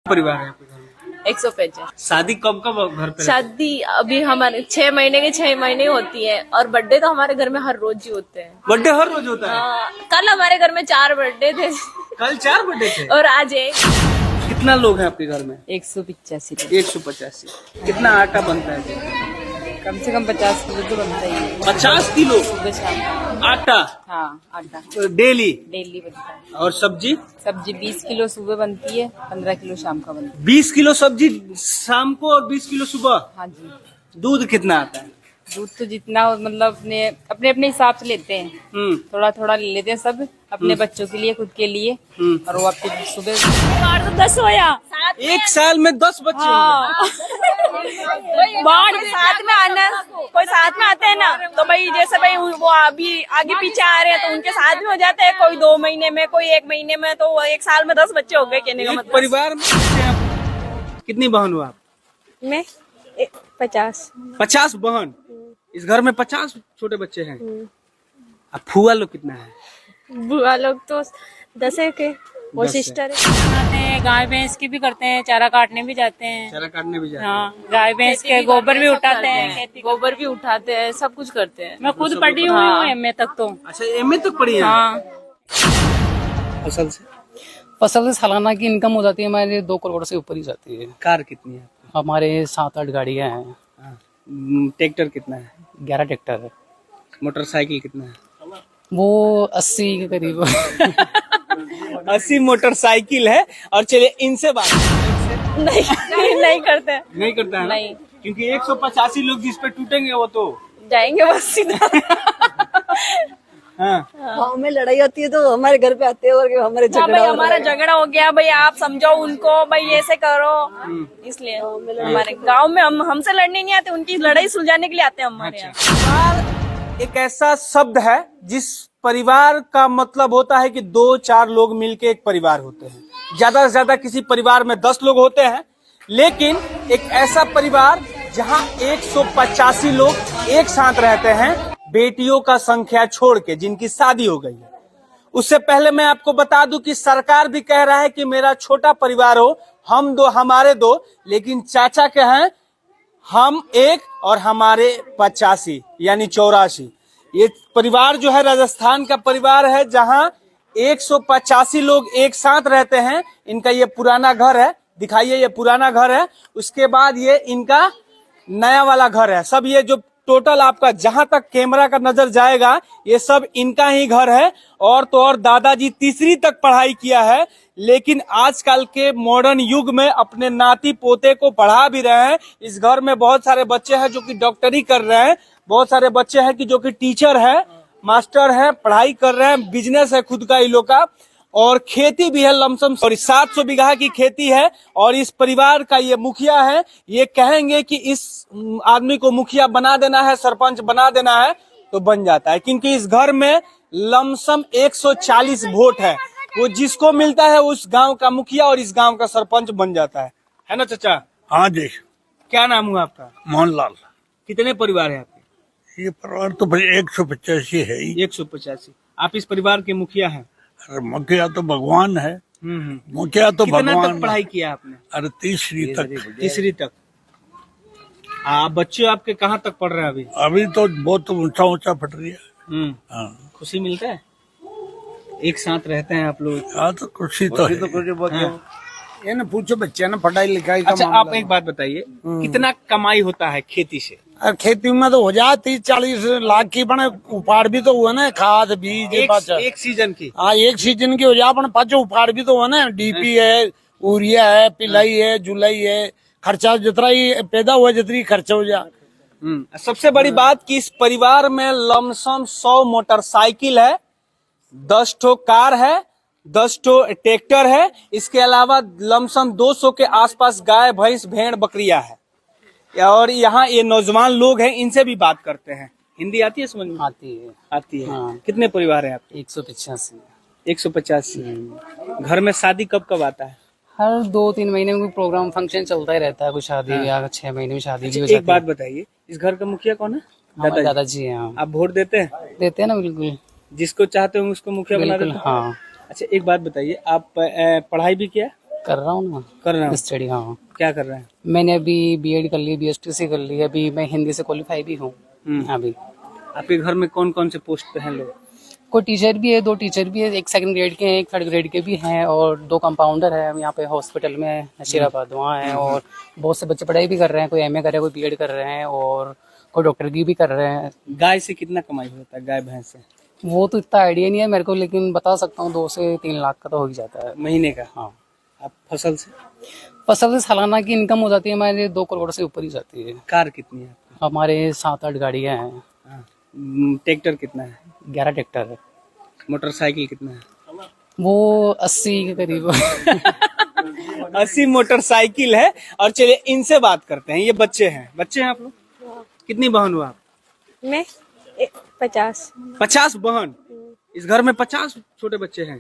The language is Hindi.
परिवार है आपके घर में? 150। शादी कब कब घर पे? शादी अभी हमारे 6 महीने के 6 महीने होती है और बर्थडे तो हमारे घर में हर रोज ही होते हैं। बर्थडे हर रोज होता है? हाँ, कल हमारे घर में 4 बर्थडे थे कल 4 बर्थडे थे और आज एक। कितना लोग हैं आपके घर में? 185। 185। कितना आटा बनता है? कम से कम 50 किलो तो बनता ही है। 50 किलो सुबह शाम। आटा? हाँ, आटा डेली? डेली बनता है। और सब्जी? सब्जी 20 किलो सुबह बनती है, 15 किलो शाम का बनता है। 20 किलो सब्जी शाम को और 20 किलो सुबह? हाँ जी। दूध कितना आता है? दूध तो जितना हो, मतलब अपने अपने अपने हिसाब से लेते हैं। थोड़ा थोड़ा ले लेते हैं सब, अपने बच्चों के लिए, खुद के लिए। और वो आपके सुबह बाढ़ तो 10 होया। एक साल में 10 बच्चे बाढ़ साथ में आना, कोई साथ में आते हैं ना, तो भाई जैसे भाई वो अभी आगे पीछे आ रहे हैं तो उनके साथ में हो जाते हैं। कोई 2 महीने में, कोई 1 महीने में, तो 1 साल में 10 बच्चे हो गए कहने का एक मतलब। परिवार में कितनी बहन हो आप? मैं 50। 50 बहन? इस घर में 50 छोटे बच्चे हैं। अब फुआ लोग कितना है? बुआ लोग तो 10 है के, वो 10 है। सिस्टर है। गाय भैंस की भी करते हैं, चारा काटने भी जाते हैं। चारा काटने भी जाते हैं? हाँ, गाय भैंस के गोबर भी उठाते हैं, गोबर भी उठाते हैं, सब कुछ करते हैं। मैं खुद पढ़ी हुई हूँ एमए तक तो। अच्छा, एमए तक पढ़ी है? हाँ। फसल से सालाना की इनकम हो जाती है हमारे 2 करोड़ से ऊपर ही जाती है। कार कितनी है? हमारे 7-8 गाड़ियां हैं। ट्रैक्टर कितना है? 11 ट्रैक्टर है। मोटरसाइकिल कितना है? वो 80 के करीब 80 मोटरसाइकिल है। और चलिए इनसे बात नहीं करते हैं। नहीं करता है ना? नहीं। क्योंकि 185 लोग जिस पे टूटेंगे वो तो जाएंगे बस सीधा। हाँ। गाँव में लड़ाई होती है तो हमारे घर पे आते हैं और हमारे हाँ झगड़ा भाई, हो हमारा झगड़ा हो गया भाई, आप समझाओ उनको भाई, ऐसे करो। इसलिए हमारे गांव में हमसे लड़ने नहीं आते, उनकी लड़ाई सुलझाने के लिए आते हैं हमारे यहाँ। परिवार एक ऐसा शब्द है जिस परिवार का मतलब होता है कि 2-4 लोग मिलके एक परिवार होते हैं। ज्यादा से ज्यादा किसी परिवार में 10 लोग होते हैं, लेकिन एक ऐसा परिवार जहां 185 लोग एक साथ रहते हैं, बेटियों का संख्या छोड़ के, जिनकी शादी हो गई है। उससे पहले मैं आपको बता दूं कि सरकार भी कह रहा है कि मेरा छोटा परिवार हो, हम 2 हमारे 2, लेकिन चाचा के हैं हम 1 और हमारे 85 यानी 84। ये परिवार जो है राजस्थान का परिवार है जहां 185 लोग एक साथ रहते हैं। इनका ये पुराना घर है, दिखाइए, ये पुराना घर है। उसके बाद ये इनका नया वाला घर है। सब ये जो टोटल आपका जहां तक कैमरा का नजर जाएगा, ये सब इनका ही घर है। और तो और दादाजी तीसरी तक पढ़ाई किया है, लेकिन आजकल के मॉडर्न युग में अपने नाती पोते को पढ़ा भी रहे हैं। इस घर में बहुत सारे बच्चे हैं जो कि डॉक्टरी कर रहे हैं, बहुत सारे बच्चे हैं कि जो कि टीचर है, मास्टर है, पढ़ाई कर रहे हैं, बिजनेस है खुद का इन लोग का, और खेती भी है लमसम। और 700 बीघा की खेती है। और इस परिवार का ये मुखिया है। ये कहेंगे कि इस आदमी को मुखिया बना देना है, सरपंच बना देना है, तो बन जाता है। क्योंकि इस घर में लमसम 140 वोट है। वो जिसको मिलता है उस गांव का मुखिया और इस गांव का सरपंच बन जाता है ना चाचा? हाँ जी। क्या नाम हुआ आपका? मोहनलाल। कितने परिवार है आपके? ये परिवार तो भाई 185 है ही। 185। आप इस परिवार के मुखिया हैं? अरे मुखिया तो भगवान है। मुखिया तो कितना भगवान। तक पढ़ाई किया आपने? अरे तीसरी तक। तीसरी तक। बच्चे आपके कहाँ तक पढ़ रहे हैं अभी? अभी तो बहुत ऊंचा ऊंचा पढ़ रही है। हाँ। खुशी मिलता है? एक साथ रहते हैं आप लोग? हाँ, तो खुशी तो है। ये ना पूछो बच्चे ना पढ़ाई लिखाई का अच्छा, मामला। आप एक बात बताइए, कितना कमाई होता है खेती से? और खेती में तो हो जाए 30-40 लाख की, बने उपाड़ भी तो हुआ ना, खाद बीज एक सीजन की? हाँ, एक सीजन की हो जाए, अपन पाँचों उपाड़ भी तो हुआ ना। डीपी है, यूरिया है, पिलाई है, जुलाई है, खर्चा जितना ही पैदा हुआ जितनी खर्चा हो जाए। सबसे बड़ी बात कि इस परिवार में लमसम 100 मोटरसाइकिल है, 10 ठो कार है, 10 ठो ट्रैक्टर है। इसके अलावा लमसम 200 के आसपास गाय, भैंस, भेड़, बकरियां है। और यहाँ ये नौजवान लोग हैं, इनसे भी बात करते हैं। हिंदी आती है समझ में? आती है। हाँ। कितने परिवार है आपके? 185। 185। घर में शादी कब कब आता है? हर 2-3 महीने में कोई प्रोग्राम फंक्शन चलता ही रहता है, कोई शादी ब्याह। 6 महीने में शादी भी हो जाती है। एक बात बताइए, इस घर का मुखिया कौन है? दादाजी हैं। आप वोट देते हैं? देते हैं ना, बिल्कुल। जिसको चाहते हो उसको मुखिया बना देते हैं? हाँ। अच्छा, एक बात बताइए, आप पढ़ाई भी किया? कर रहा हूँ ना, कर रहे हो? स्टडी। हाँ, क्या कर रहे हैं? मैंने अभी बीएड कर ली, बीएसटीसी कर ली, अभी मैं हिंदी से क्वालिफाई भी हूँ। अभी आपके घर में कौन कौन से पोस्ट पे हैं लोग? कोई टीचर भी है, 2 टीचर भी है, एक 2nd ग्रेड के हैं, एक 3rd ग्रेड के भी हैं, और 2 कंपाउंडर है यहाँ पे हॉस्पिटल में नशीराबाद वहाँ है। और बहुत से बच्चे पढ़ाई भी कर रहे हैं, कोई एमए कर रहे हैं, कोई बीएड कर रहे हैं, और कोई डॉक्टर की भी कर रहे हैं। गाय से कितना कमाई होता है, गाय भैंस से वो तो इतना आइडिया नहीं है मेरे को, लेकिन बता सकता हूँ 2 से 3 लाख का तो हो ही जाता है। महीने का? हाँ, आप फसल से? फसल से सालाना की इनकम हो जाती है हमारे 2 करोड़ से ऊपर ही जाती है। कार कितनी है? हमारे 7-8 गाड़ियाँ हैं। हाँ। ट्रैक्टर कितना है? 11 ट्रैक्टर है। मोटरसाइकिल कितना है? वो 80 के करीब। 80 मोटरसाइकिल है। और चलिए इनसे बात करते हैं, ये बच्चे हैं आप लोग? कितनी बहन हो आप? मैं 50। 50 बहन? इस घर में 50 छोटे बच्चे हैं?